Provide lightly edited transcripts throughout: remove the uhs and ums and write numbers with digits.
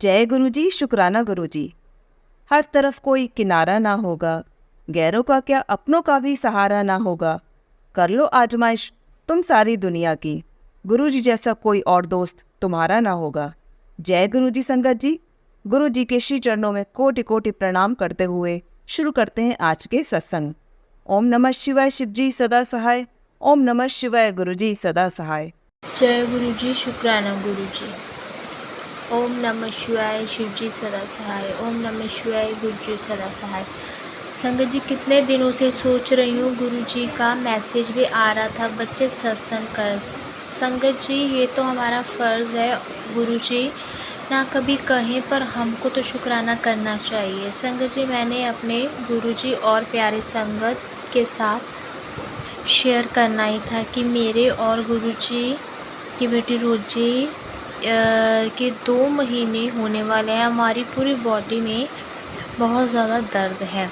जय गुरु जी, शुक्राना गुरु जी। हर तरफ कोई किनारा ना होगा, गैरों का क्या अपनों का भी सहारा ना होगा। कर लो आजमाइश तुम सारी दुनिया की, गुरु जी जैसा कोई और दोस्त तुम्हारा ना होगा। जय गुरु जी संगत जी। गुरु जी के श्री चरणों में कोटि कोटि प्रणाम करते हुए शुरू करते हैं आज के सत्संग। ओम नमः शिवाय, शिव जी सदा सहाय। ओम नमः शिवाय, गुरु जी सदा सहाय। जय गुरु जी, शुक्राना गुरु जी। ओम नमः शिवाय, शिव जी सदा सहाय। ओम नमः शिवाय, गुरु जी सदा सहाय। संगत जी, कितने दिनों से सोच रही हूँ, गुरु जी का मैसेज भी आ रहा था, बच्चे सत्संग कर। संगत जी, ये तो हमारा फ़र्ज़ है, गुरु जी ना कभी कहें पर हमको तो शुक्राना करना चाहिए। संगत जी, मैंने अपने गुरु जी और प्यारे संगत के साथ शेयर करना ही था कि मेरे और गुरु जी की बेटी रोजी के 2 महीने होने वाले हैं। हमारी पूरी बॉडी में बहुत ज़्यादा दर्द है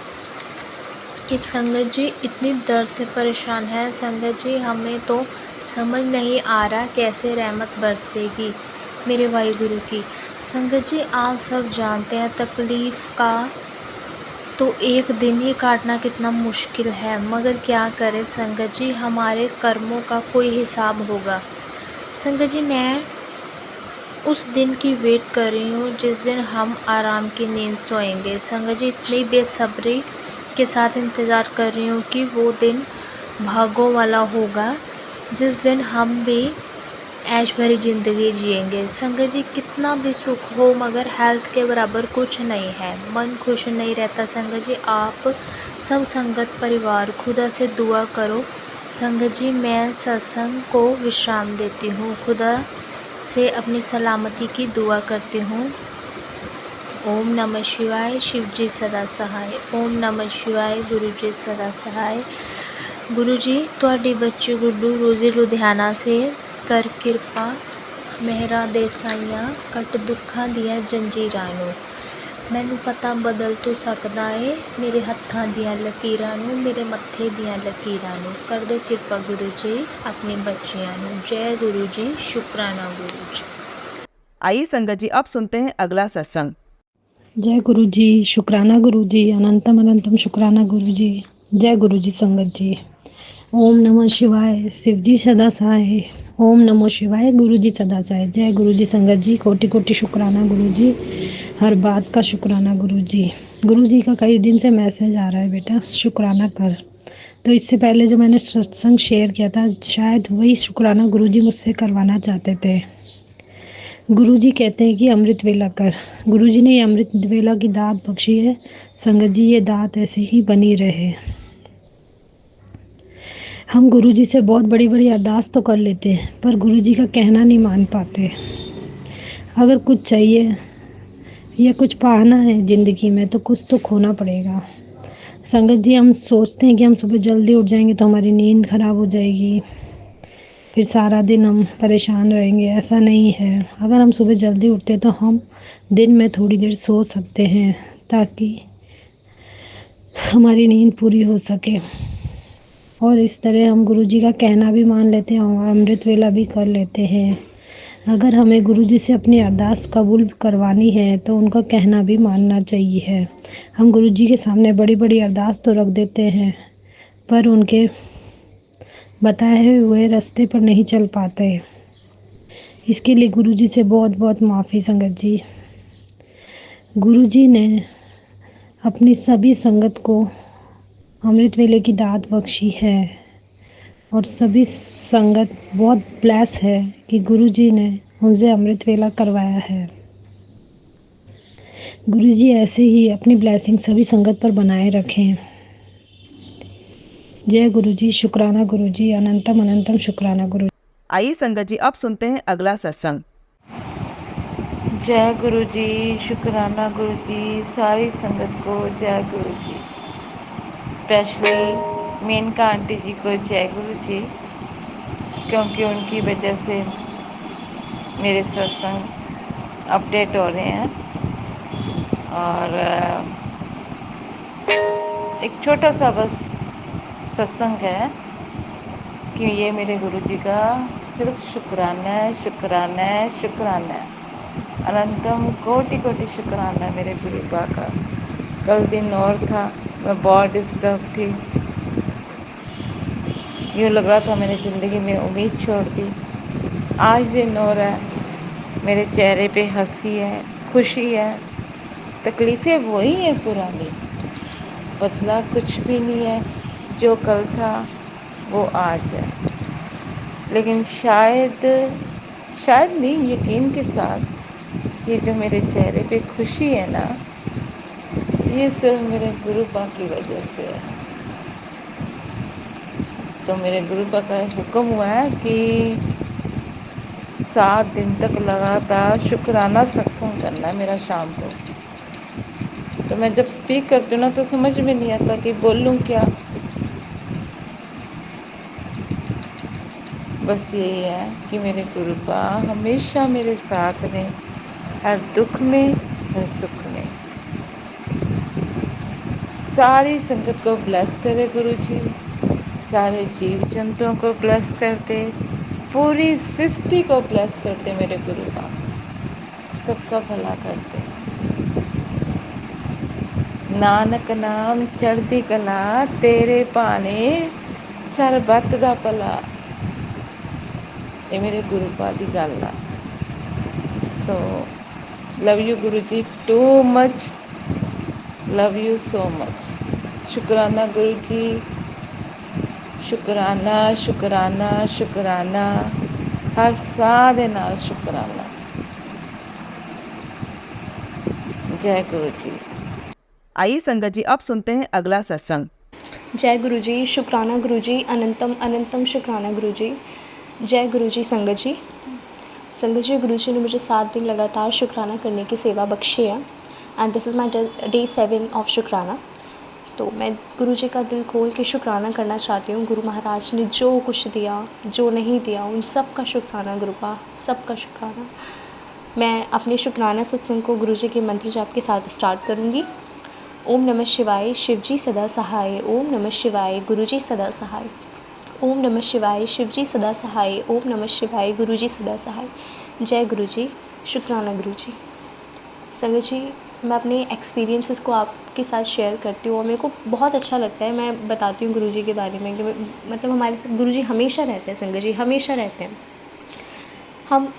कि संगत जी इतनी दर्द से परेशान है। संगत जी, हमें तो समझ नहीं आ रहा कैसे रहमत बरसेगी मेरे भाई गुरु की। संगत जी, आप सब जानते हैं तकलीफ़ का तो एक दिन ही काटना कितना मुश्किल है, मगर क्या करें संगत जी, हमारे कर्मों का कोई हिसाब होगा। संगत जी, मैं उस दिन की वेट कर रही हूँ जिस दिन हम आराम की नींद सोएंगे। संगत जी, इतनी बेसब्री के साथ इंतज़ार कर रही हूँ कि वो दिन भागों वाला होगा जिस दिन हम भी ऐश भरी ज़िंदगी जिएंगे। संगत जी, कितना भी सुख हो मगर हेल्थ के बराबर कुछ नहीं है। मन खुश नहीं रहता। संगत जी, आप सब संगत परिवार खुदा से दुआ करो। संगत जी, मैं सत्संग को विश्राम देती हूँ, खुदा से अपनी सलामती की दुआ करती हूँ। ओम नमः शिवाय, शिव जी सदा सहाय। ओम नमः शिवाय, गुरु जी सदा सहाय। गुरु जी, ਤੁਹਾਡੀ ਬੱਚੀ ਗੁੱਡੂ ਰੋਜ਼ੀ ਲੁਧਿਆਣਾ ਸੇ ਕਰ ਕਿਰਪਾ ਮਹਿਰਾ ਦੇ ਸਾਈਆਂ ਕੱਟ ਦੁੱਖਾਂ ਦੀਆਂ ਜੰਜੀਰਾਂ ਨੂੰ। ਮੈਨੂੰ ਪਤਾ ਬਦਲ ਤੂੰ ਸਕਦਾ ਏ ਮੇਰੇ ਹੱਥਾਂ ਦੀਆਂ ਲਕੀਰਾਂ ਨੂੰ, ਮੇਰੇ ਮੱਥੇ ਦੀਆਂ ਲਕੀਰਾਂ ਨੂੰ। ਕਰ ਦਿਓ ਕਿਰਪਾ ਗੁਰੂ ਜੀ ਆਪਣੇ ਬੱਚਿਆਂ ਨੂੰ। जय गुरु जी, शुक्राना गुरु जी। आइए संगत जी, अब सुनते हैं अगला सत्संग। जय गुरु जी, शुक्राना गुरु जी, अनंतम अनंतम शुक्राना गुरु जी। जय गुरु जी संगत जी। ओम नमः शिवाय, शिव जी सदा सहाय। ओम नमः शिवाय, गुरु जी सदा सहाय। जय गुरु जी संगत जी, कोटि कोटि शुक्राना गुरु जी, हर बात का शुक्राना गुरु जी। गुरु जी का कई दिन से मैसेज आ रहा है, बेटा शुक्राना कर। तो इससे पहले जो मैंने सत्संग शेयर किया था, शायद वही शुक्राना गुरु जी मुझसे करवाना चाहते थे। गुरु जी कहते हैं कि अमृत वेला कर। गुरु जी ने ये अमृत वेला की दात बख्शी है। संगत जी, ये दात ऐसे ही बनी रहे। हम गुरु जी से बहुत बड़ी बड़ी अरदास तो कर लेते हैं, पर गुरु जी का कहना नहीं मान पाते। अगर कुछ चाहिए या कुछ पाना है ज़िंदगी में तो कुछ तो खोना पड़ेगा। संगत जी, हम सोचते हैं कि हम सुबह जल्दी उठ जाएंगे तो हमारी नींद खराब हो जाएगी, फिर सारा दिन हम परेशान रहेंगे। ऐसा नहीं है। अगर हम सुबह जल्दी उठते तो हम दिन में थोड़ी देर सो सकते हैं ताकि हमारी नींद पूरी हो सके। और इस तरह हम गुरु जी का कहना भी मान लेते हैं और अमृत वेला भी कर लेते हैं। अगर हमें गुरु जी से अपनी अरदास कबूल करवानी है तो उनका कहना भी मानना चाहिए। हम गुरु जी के सामने बड़ी बड़ी अरदास तो रख देते हैं, पर उनके बताए हुए रास्ते पर नहीं चल पाते। इसके लिए गुरु जी से बहुत बहुत माफ़ी संगत जी। गुरु जी ने अपनी सभी संगत को अमृत वेले की दात बख्शी है और सभी संगत बहुत ब्लेस है कि गुरु जी ने उनसे अमृत वेला करवाया है। गुरु जी ऐसे ही अपनी ब्लेसिंग सभी संगत पर बनाए रखें। जय गुरु जी, शुक्राना गुरु जी, अनंतम अनंतम शुक्राना गुरु। आइए संगत जी, अब सुनते हैं अगला सत्संग। जय गुरु जी, शुक्राना गुरु जी, सारी संगत को जय गुरु जी। स्पेशली मेनका आंटी जी को जय गुरु जी, क्योंकि उनकी वजह से मेरे सत्संग अपडेट हो रहे हैं। और एक छोटा सा बस सत्संग है कि ये मेरे गुरु जी का सिर्फ शुक्राना है, शुक्राना है, शुक्राना है। अनंतम कोटि कोटि शुक्राना मेरे गुरुपा का। कल दिन और था, मैं बहुत डिस्टर्ब थी, यूँ लग रहा था मैंने ज़िंदगी में उम्मीद छोड़ दी। आज दिन और है, मेरे चेहरे पे हंसी है, खुशी है। तकलीफ़ें वही हैं पुरानी, बदला कुछ भी नहीं है। जो कल था वो आज है। लेकिन शायद नहीं, यकीन के साथ ये जो मेरे चेहरे पे खुशी है ना, ये सिर्फ मेरे गुरुपा की वजह से है। तो मेरे गुरुपा का हुक्म हुआ है कि 7 दिन तक लगातार शुक्राना सत्संग करना है मेरा शाम को। तो मैं जब स्पीक करती हूँ ना तो समझ में नहीं आता कि बोलूँ क्या। बस यही है कि मेरे गुरुपा हमेशा मेरे साथ में, हर दुख में, हर सुख में। सारी संगत को ब्लेस करे गुरुजी, सारे जीव जंतुओं को ब्लेस करते, पूरी सृष्टि को ब्लेस करते मेरे गुरुपा, सबका भला करते। नानक नाम चढ़दी कला, तेरे पाने सरबत दा भला। ये मेरे गुरुपा दी गल आ। So love you Guruji too much, love you so much. शुक्राना गुरुजी, शुक्राना शुक्राना शुक्राना, हर साह दे नाल शुक्राना। जय गुरु जी। आइए संगत जी, अब सुनते हैं अगला सत्संग। जय गुरु जी, शुक्राना गुरु जी, अनंतम अनंतम शुक्राना गुरु जी। जय गुरु जी। संगत जी, गुरु जी ने मुझे 7 दिन लगातार शुक्राना करने की सेवा बख्शी है and this is my day 7 of शुक्राना। तो मैं गुरु जी का दिल खोल के शुक्राना करना चाहती हूँ। गुरु महाराज ने जो कुछ दिया, जो नहीं दिया, उन सब का शुक्राना गुरुपा, सब का शुक्राना। मैं अपने शुक्राना सत्संग को गुरु जी के मंत्र जाप के साथ स्टार्ट करूँगी। ओम नमः शिवाय, शिवजी सदा सहाय। ओम नमः शिवाय, गुरुजी सदा सहाय। ओम नमः शिवाय, शिवजी सदा सहाय। ओम नमः शिवाय, गुरुजी सदा सहाय। जय गुरुजी। शुक्राना गुरुजी। संगत जी, मैं अपने एक्सपीरियंसेस को आपके साथ शेयर करती हूँ और मेरे को बहुत अच्छा लगता है। मैं बताती हूँ गुरुजी के बारे में कि मतलब हमारे साथ गुरुजी हमेशा रहते हैं। संगत जी हमेशा रहते हैं। हम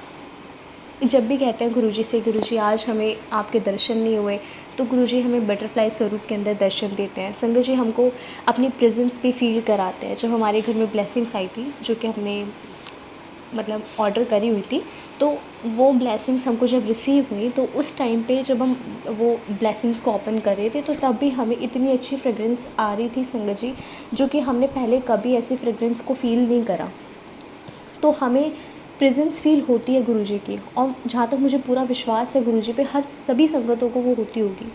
जब भी कहते हैं गुरुजी से, गुरुजी आज हमें आपके दर्शन नहीं हुए, तो गुरुजी हमें बटरफ्लाई स्वरूप के अंदर दर्शन देते हैं। संगत जी हमको अपनी प्रेजेंस भी फील कराते हैं। जब हमारे घर में ब्लेसिंग्स आई थी, जो कि हमने मतलब ऑर्डर करी हुई थी, तो वो ब्लेसिंग्स हमको जब रिसीव हुई, तो उस टाइम पे जब हम वो ब्लेसिंग्स को ओपन कर रहे थे, तो तब भी हमें इतनी अच्छी फ्रेगरेंस आ रही थी संगत जी, जो कि हमने पहले कभी ऐसी फ्रेगरेंस को फ़ील नहीं करा। तो हमें प्रेजेंस फील होती है गुरुजी की, और जहाँ तक मुझे पूरा विश्वास है गुरुजी पे, हर सभी संगतों को वो होती होगी।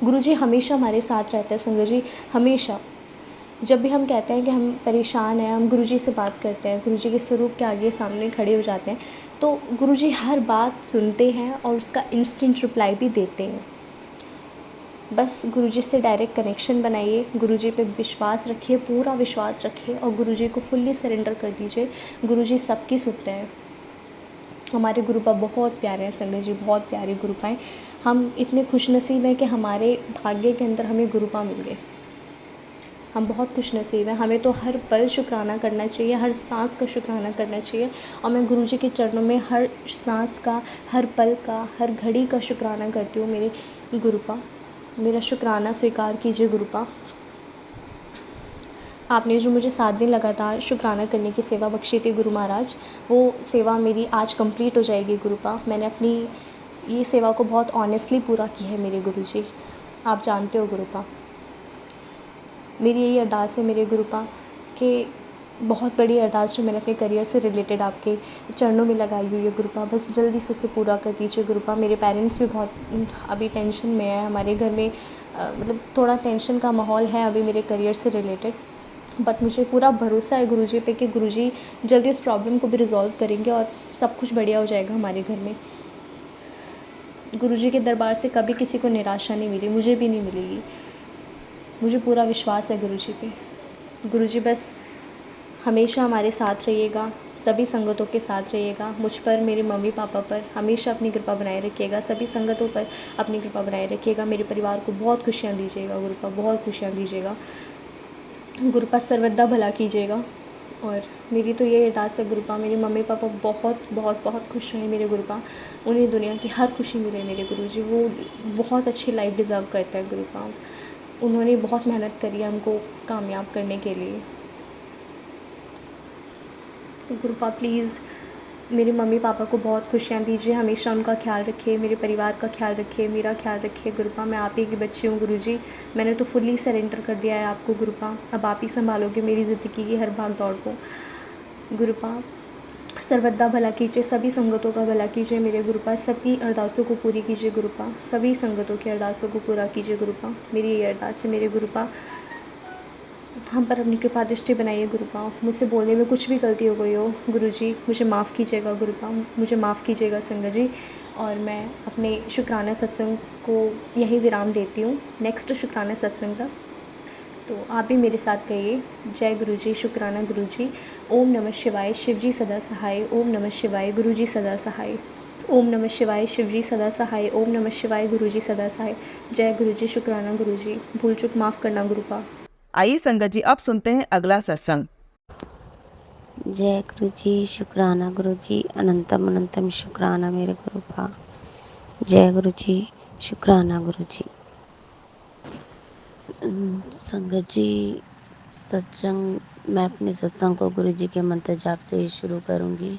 गुरुजी हमेशा हमारे साथ रहते हैं संगत जी, हमेशा। जब भी हम कहते हैं कि हम परेशान हैं, हम गुरुजी से बात करते हैं, गुरुजी के स्वरूप के आगे सामने खड़े हो जाते हैं, तो गुरुजी हर बात सुनते हैं और उसका इंस्टेंट रिप्लाई भी देते हैं। बस गुरुजी से डायरेक्ट कनेक्शन बनाइए, गुरुजी पे विश्वास रखिए, पूरा विश्वास रखिए और गुरुजी को फुल्ली सरेंडर कर दीजिए। गुरुजी सबकी सुनते हैं। हमारे गुरुपा बहुत प्यारे हैं संगत जी, बहुत प्यारे गुरुपा हैं। हम इतने खुशनसीब हैं कि हमारे भाग्य के अंदर हमें गुरुपा मिल गए। हम बहुत खुशनसीब हैं। हमें तो हर पल शुक्राना करना चाहिए, हर सांस का शुक्राना करना चाहिए। और मैं गुरुजी के चरणों में हर सांस का, हर पल का, हर घड़ी का शुक्राना करती हूँ। मेरे गुरुपा, मेरा शुक्राना स्वीकार कीजिए गुरुपा। आपने जो मुझे 7 दिन लगातार शुक्राना करने की सेवा बख्शी थी गुरु महाराज, वो सेवा मेरी आज कंप्लीट हो जाएगी गुरुपा। मैंने अपनी ये सेवा को बहुत ऑनेस्टली पूरा किया है मेरे गुरुजी, आप जानते हो गुरुपा। मेरी यही अरदास है मेरे गुरुपा कि बहुत बड़ी अरदास जो मैंने अपने करियर से रिलेटेड आपके चरणों में लगाई हुई है गुरुपा, बस जल्दी से उसे पूरा कर दीजिए गुरुपा। मेरे पेरेंट्स भी बहुत अभी टेंशन में है। हमारे घर में मतलब थोड़ा टेंशन का माहौल है अभी मेरे करियर से रिलेटेड, बट मुझे पूरा भरोसा है गुरुजी पे कि गुरुजी जल्दी उस प्रॉब्लम को भी रिजॉल्व करेंगे और सब कुछ बढ़िया हो जाएगा हमारे घर में। गुरुजी के दरबार से कभी किसी को निराशा नहीं मिली, मुझे भी नहीं मिलेगी। मुझे पूरा विश्वास है गुरुजी पे। गुरुजी बस हमेशा हमारे साथ रहिएगा, सभी संगतों के साथ रहिएगा। मुझ पर, मेरे मम्मी पापा पर हमेशा अपनी कृपा बनाए रखिएगा। सभी संगतों पर अपनी कृपा बनाए रखिएगा। मेरे परिवार को बहुत खुशियाँ दीजिएगा गुरुपा, बहुत खुशियाँ दीजिएगा गुरुपा। सर्वदा भला कीजिएगा। और मेरी तो ये अरदास है गुरुपा, मेरे मम्मी पापा बहुत बहुत बहुत खुश रहें मेरे गुरुपा। उन्हें दुनिया की हर खुशी मिले मेरे गुरुजी। वो बहुत अच्छी लाइफ डिज़र्व करते हैं गुरुपा। उन्होंने बहुत मेहनत करी है हमको कामयाब करने के लिए। तो गुरुपा प्लीज़ मेरे मम्मी पापा को बहुत खुशियाँ दीजिए, हमेशा उनका ख्याल रखिए, मेरे परिवार का ख्याल रखिए, मेरा ख्याल रखिए गुरुपा। मैं आप ही की बच्ची हूँ गुरुजी। मैंने तो फुल्ली सरेंडर कर दिया है आपको गुरुपा। अब आप ही संभालोगे मेरी ज़िंदगी की हर भाग दौड़ को गुरुपा। सर्वदा भला कीजिए, सभी संगतों का भला कीजिए मेरे गुरुपा। सभी अरदासों को पूरी कीजिए गुरुपा। सभी संगतों की अरदासों को पूरा कीजिए गुरुपा। मेरी ये अरदास है मेरे गुरुपा। हम पर अपनी कृपा दृष्टि बनाइए गुरुपा। मुझसे बोलने में कुछ भी गलती हो गई हो गुरुजी, मुझे माफ़ कीजिएगा गुरुपा, मुझे माफ़ कीजिएगा संगत जी। और मैं अपने शुक्राना सत्संग को यहीं विराम देती हूँ, नेक्स्ट शुक्राना सत्संग तक। तो आप भी मेरे साथ कहिए, जय गुरुजी, शुक्राना गुरुजी, ओम नमः शिवाय, शिवजी सदा सहाय, ओम नमः शिवाय, गुरुजी सदा सहाय, ओम नमः शिवाय, शिवजी सदा सहाय, ओम नमः शिवाय, गुरुजी सदा सहाय। जय गुरुजी, शुक्राना गुरुजी, भूल चूक माफ़ करना गुरुपा। आइए संगत जी, अब सुनते हैं अगला सत्संग। जय गुरु जी, शुक्राना गुरु जी, अनंतम अनंतम शुक्राना मेरे गुरुपा। जय गुरु जी, शुक्राना गुरु जी। संगत जी, सत्संग मैं अपने सत्संग को गुरु जी के मंत्र जाप से ही शुरू करूंगी।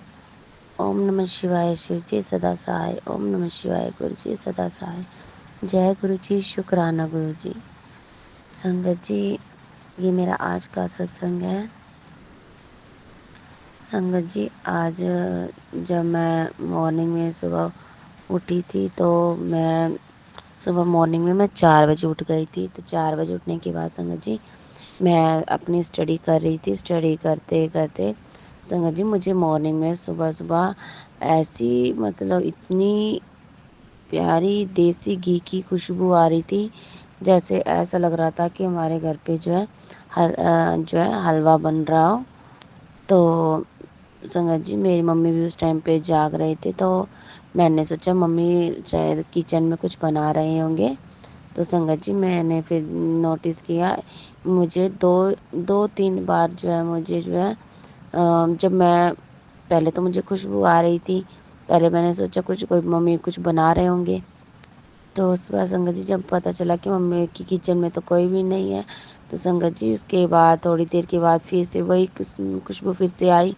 ओम नमः शिवाय, शिव जी सदा सहाय, ओम नमः शिवाय, गुरु जी सदा सहाय। जय गुरु जी, शुक्राना गुरु जी। संगत जी, ये मेरा आज का सत्संग है। संगत जी, आज जब मैं मॉर्निंग में सुबह उठी थी तो मैं सुबह मॉर्निंग में मैं 4 बजे उठ गई थी। तो 4 बजे उठने के बाद संगत जी मैं अपनी स्टडी कर रही थी। स्टडी करते करते संगत जी मुझे मॉर्निंग में सुबह सुबह ऐसी मतलब इतनी प्यारी देसी घी की खुशबू आ रही थी, जैसे ऐसा लग रहा था कि हमारे घर पे जो है हलवा बन रहा हो। तो संगत जी मेरी मम्मी भी उस टाइम पे जाग रहे थे, तो मैंने सोचा मम्मी शायद किचन में कुछ बना रहे होंगे। तो संगत जी मैंने फिर नोटिस किया, मुझे दो तीन बार जो है मुझे जो है जब मैं पहले तो मुझे खुशबू आ रही थी। पहले मैंने सोचा कुछ कोई मम्मी कुछ बना रहे होंगे। तो उसके बाद संगत जी जब पता चला कि मम्मी की किचन में तो कोई भी नहीं है, तो संगत जी उसके बाद थोड़ी देर के बाद फिर से वही खुशबू फिर से आई।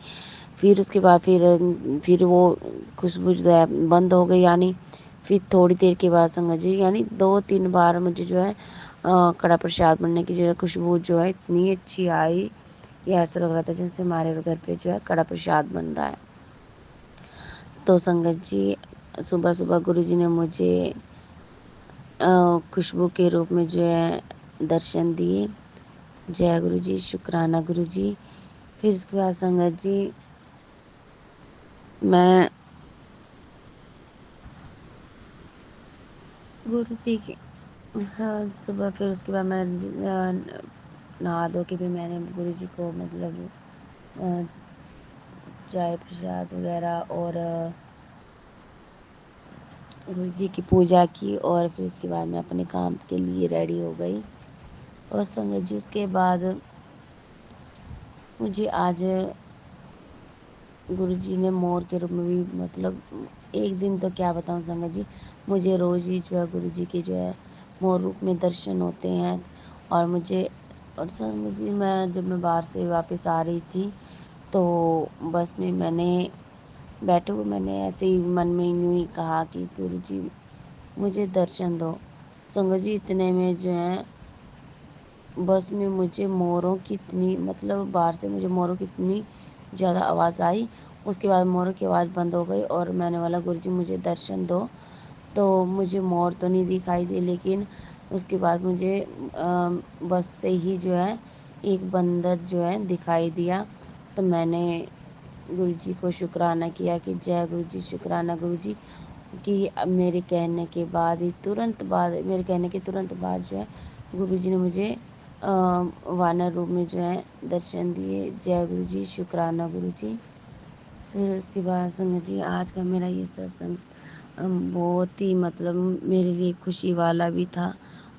फिर उसके बाद फिर वो खुशबू जो है बंद हो गई। यानी फिर थोड़ी देर के बाद संगत जी यानी 2-3 बार मुझे जो है कड़ा प्रसाद बनने की जो है खुशबू जो है इतनी अच्छी आई, ये ऐसा लग रहा था जैसे हमारे घर पे जो है कड़ा प्रसाद बन रहा है। तो संगत जी सुबह सुबह गुरु जी ने मुझे खुशबू के रूप में जो है दर्शन दिए। जय गुरु जी, शुक्राना गुरु जी। फिर उसके बाद संगत जी मैं गुरु जी के हाँ, सुबह फिर उसके बाद मैं नहा धो के भी मैंने गुरु जी को मतलब अ, चाय प्रसाद वगैरह और गुरु जी की पूजा की। और फिर उसके बाद मैं अपने काम के लिए रेडी हो गई। और संगत जी उसके बाद मुझे आज गुरु जी ने मोर के रूप में भी मतलब एक दिन तो क्या बताऊँ संगत जी, मुझे रोज़ ही जो है गुरु जी के जो है मोर रूप में दर्शन होते हैं। और मुझे और संगत जी जब मैं बाहर से वापस आ रही थी तो बस में बैठे हुए मैंने ऐसे ही मन में यूँ ही कहा कि गुरु जी मुझे दर्शन दो। संगत जी इतने में जो है बस में मुझे मोरों की इतनी मतलब बाहर से मुझे मोरों की इतनी ज़्यादा आवाज़ आई। उसके बाद मोरों की आवाज़ बंद हो गई और मैंने बोला गुरु जी मुझे दर्शन दो। तो मुझे मोर तो नहीं दिखाई दे, लेकिन उसके बाद मुझे बस से ही जो है एक बंदर जो है दिखाई दिया। तो मैंने गुरु जी को शुक्राना किया कि जय गुरु जी, शुक्राना गुरु जी कि मेरे कहने के बाद ही मेरे कहने के तुरंत बाद जो है गुरु जी ने मुझे वानर रूप में जो है दर्शन दिए। जय गुरु जी, शुक्राना गुरु जी। फिर उसके बाद संगत जी आज का मेरा ये सत्संग बहुत ही मतलब मेरे लिए खुशी वाला भी था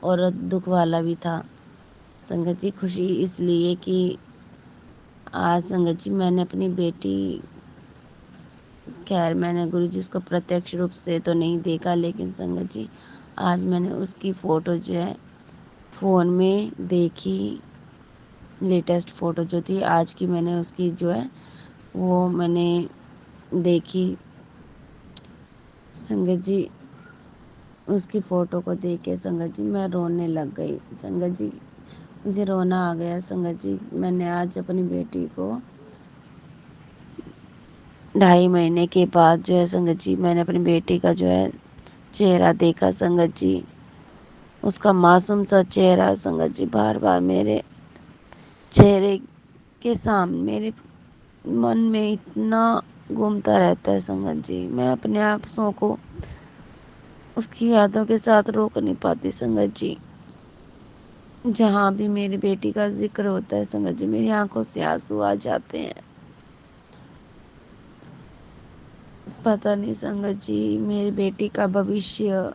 और दुख वाला भी था। संगत जी खुशी इसलिए कि आज संगत जी मैंने अपनी बेटी, खैर मैंने गुरुजी उसको प्रत्यक्ष रूप से तो नहीं देखा, लेकिन संगत जी आज मैंने उसकी फ़ोटो जो है फ़ोन में देखी। लेटेस्ट फ़ोटो जो थी आज की मैंने उसकी जो है वो मैंने देखी। संगत जी उसकी फ़ोटो को देख के संगत जी मैं रोने लग गई। संगत जी मुझे रोना आ गया। संगत जी मैंने आज अपनी बेटी को 2.5 महीने के बाद जो है संगत जी मैंने अपनी बेटी का जो है चेहरा देखा। संगत जी उसका मासूम सा चेहरा संगत जी बार बार मेरे चेहरे के सामने मेरे मन में इतना घूमता रहता है। संगत जी मैं अपने आंसुओं को उसकी यादों के साथ रोक नहीं पाती। संगत जी जहाँ भी मेरी बेटी का जिक्र होता है संगत जी मेरी आंखों से आंसू आ जाते हैं। पता नहीं संगत जी मेरी बेटी का भविष्य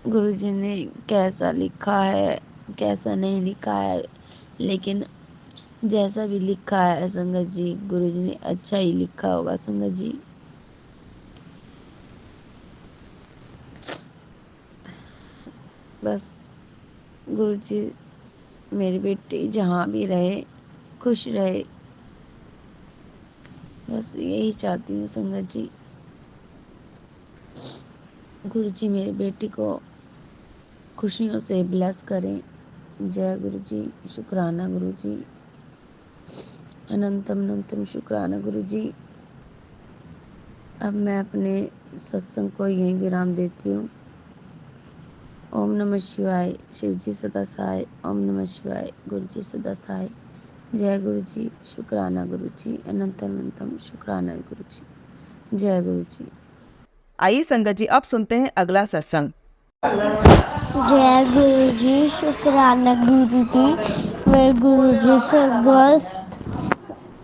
गुरुजी ने कैसा लिखा है कैसा नहीं लिखा है, लेकिन जैसा भी लिखा है संगत जी गुरुजी ने अच्छा ही लिखा होगा। संगत जी बस गुरुजी मेरी बेटी जहाँ भी रहे खुश रहे, बस यही चाहती हूँ। संगत जी गुरुजी मेरी बेटी को खुशियों से ब्लेस करें। जय गुरुजी। शुक्राना गुरुजी। अनंतम अनंतम शुक्राना गुरुजी। अब मैं अपने सत्संग को यहीं विराम देती हूँ। ओम नमः शिवाय। शिवजी सदा सहाय। ओम नमः शिवाय। गुरुजी सदा सहाय। जय गुरुजी। शुक्राना गुरुजी। अनंतम अनंतम शुक्राना गुरुजी। जय गुरुजी। आइए संगत जी अब सुनते हैं अगला सत्संग। जय गुरु जी। शुक्राना गुरु जी। मैं गुरु जी से अगस्त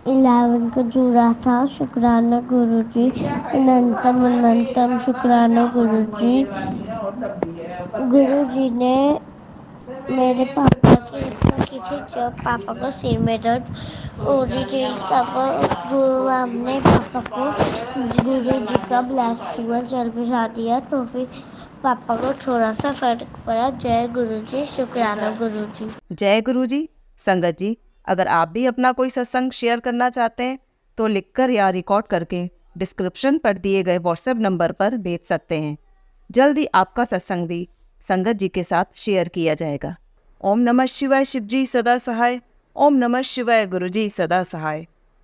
11 को जुड़ा था। शुक्राना गुरु जी। अनंतम अनंतम शुक्राना गुरु जी। गुरु जी ने मेरे पापा की रक्षा की थी जब पापा को सिर में दर्द हो रही थी, तब गुरु ने पापा को गुरु जी का ब्लेस हुआ जल बिछा दिया, तो फिर पापा को थोड़ा सा फर्क पड़ा। जय गुरु जी। शुक्राना गुरु जी। जय गुरु जी। संगत जी अगर आप भी अपना कोई सत्संग शेयर करना चाहते हैं तो लिखकर या रिकॉर्ड करके डिस्क्रिप्शन पर दिए गए व्हाट्सएप नंबर पर भेज सकते हैं। जल्दी आपका सत्संग भी संगत जी के साथ शेयर किया जाएगा। ओम नमः शिवाय। शिवजी सदा सहाय। ओम नमः शिवाय। गुरुजी सदा सहाय।